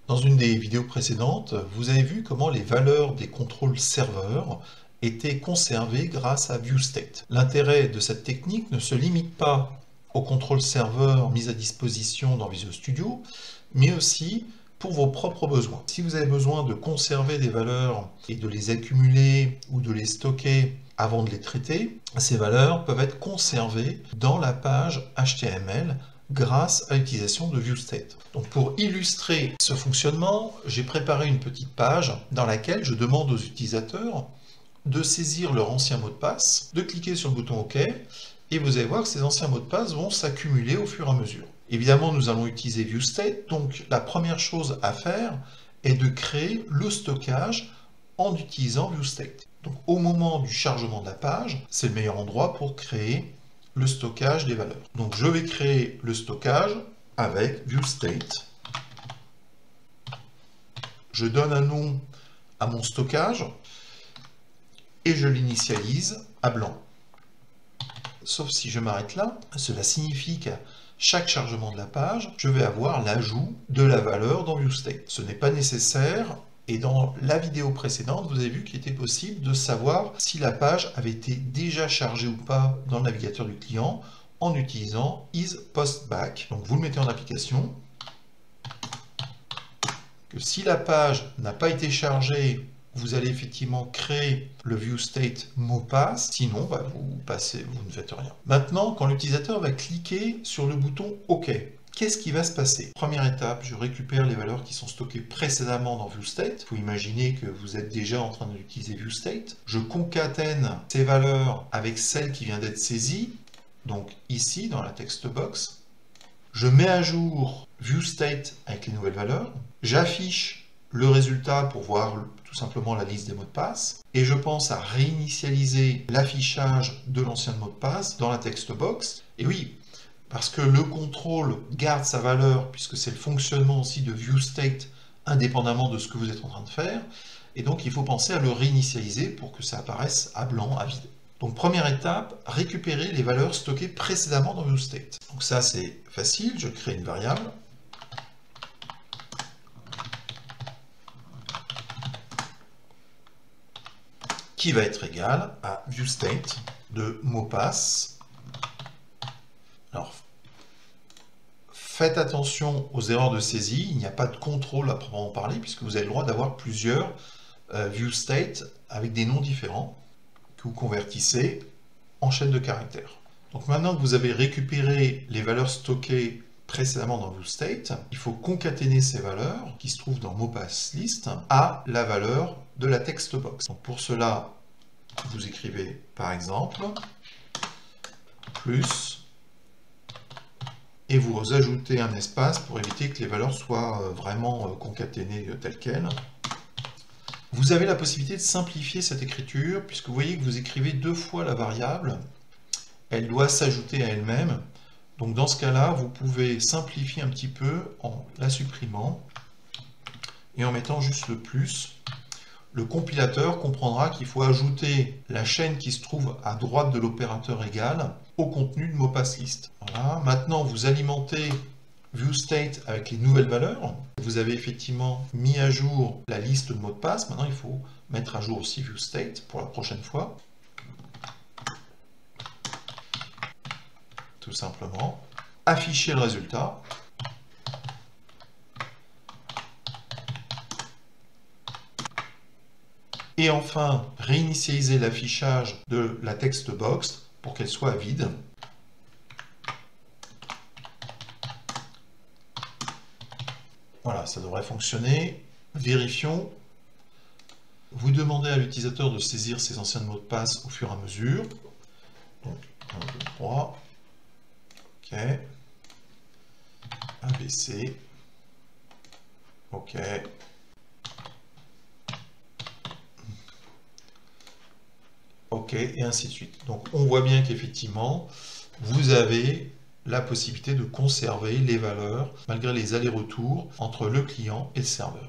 Dans une des vidéos précédentes, vous avez vu comment les valeurs des contrôles serveurs étaient conservées grâce à ViewState. L'intérêt de cette technique ne se limite pas aux contrôles serveurs mis à disposition dans Visual Studio, mais aussi pour vos propres besoins. Si vous avez besoin de conserver des valeurs et de les accumuler ou de les stocker avant de les traiter, ces valeurs peuvent être conservées dans la page HTML grâce à l'utilisation de ViewState. Donc pour illustrer ce fonctionnement, j'ai préparé une petite page dans laquelle je demande aux utilisateurs de saisir leur ancien mot de passe, de cliquer sur le bouton OK, et vous allez voir que ces anciens mots de passe vont s'accumuler au fur et à mesure. Évidemment, nous allons utiliser ViewState, donc la première chose à faire est de créer le stockage en utilisant ViewState. Donc au moment du chargement de la page, c'est le meilleur endroit pour créer le stockage des valeurs. Donc je vais créer le stockage avec ViewState. Je donne un nom à mon stockage et je l'initialise à blanc. Sauf si je m'arrête là, cela signifie qu'à chaque chargement de la page, je vais avoir l'ajout de la valeur dans ViewState. Ce n'est pas nécessaire. Et dans la vidéo précédente, vous avez vu qu'il était possible de savoir si la page avait été déjà chargée ou pas dans le navigateur du client en utilisant isPostBack. Donc vous le mettez en application. Que si la page n'a pas été chargée, vous allez effectivement créer le ViewState mot passe, sinon vous ne faites rien. Maintenant, quand l'utilisateur va cliquer sur le bouton OK, qu'est-ce qui va se passer? Première étape, je récupère les valeurs qui sont stockées précédemment dans ViewState. Il faut imaginer que vous êtes déjà en train d'utiliser ViewState. Je concatène ces valeurs avec celles qui viennent d'être saisies, donc ici dans la text box. Je mets à jour ViewState avec les nouvelles valeurs. J'affiche le résultat pour voir tout simplement la liste des mots de passe. Et je pense à réinitialiser l'affichage de l'ancien mot de passe dans la text box. Et oui, parce que le contrôle garde sa valeur, puisque c'est le fonctionnement aussi de ViewState indépendamment de ce que vous êtes en train de faire, et donc il faut penser à le réinitialiser pour que ça apparaisse à blanc, à vide. Donc première étape, récupérer les valeurs stockées précédemment dans ViewState. Donc ça c'est facile, je crée une variable, qui va être égale à ViewState de mot passe. Alors, faites attention aux erreurs de saisie, il n'y a pas de contrôle à proprement parler, puisque vous avez le droit d'avoir plusieurs ViewState avec des noms différents que vous convertissez en chaîne de caractères. Donc maintenant que vous avez récupéré les valeurs stockées précédemment dans ViewState, il faut concaténer ces valeurs qui se trouvent dans mot-passe-list à la valeur de la text box. Donc pour cela, vous écrivez par exemple plus et vous ajoutez un espace pour éviter que les valeurs soient vraiment concaténées telles quelles. Vous avez la possibilité de simplifier cette écriture, puisque vous voyez que vous écrivez deux fois la variable, elle doit s'ajouter à elle-même. Donc dans ce cas-là, vous pouvez simplifier un petit peu en la supprimant et en mettant juste le plus. Le compilateur comprendra qu'il faut ajouter la chaîne qui se trouve à droite de l'opérateur égal au contenu de mot-passe-list. Voilà. Maintenant, vous alimentez ViewState avec les nouvelles valeurs. Vous avez effectivement mis à jour la liste de mots de passe. Maintenant, il faut mettre à jour aussi ViewState pour la prochaine fois. Tout simplement. Afficher le résultat. Et enfin, réinitialiser l'affichage de la text box pour qu'elle soit vide. Voilà, ça devrait fonctionner. Vérifions. Vous demandez à l'utilisateur de saisir ses anciens mots de passe au fur et à mesure. Donc, 1, 2, 3. OK. ABC. OK. OK, et ainsi de suite. Donc on voit bien qu'effectivement, vous avez la possibilité de conserver les valeurs malgré les allers-retours entre le client et le serveur.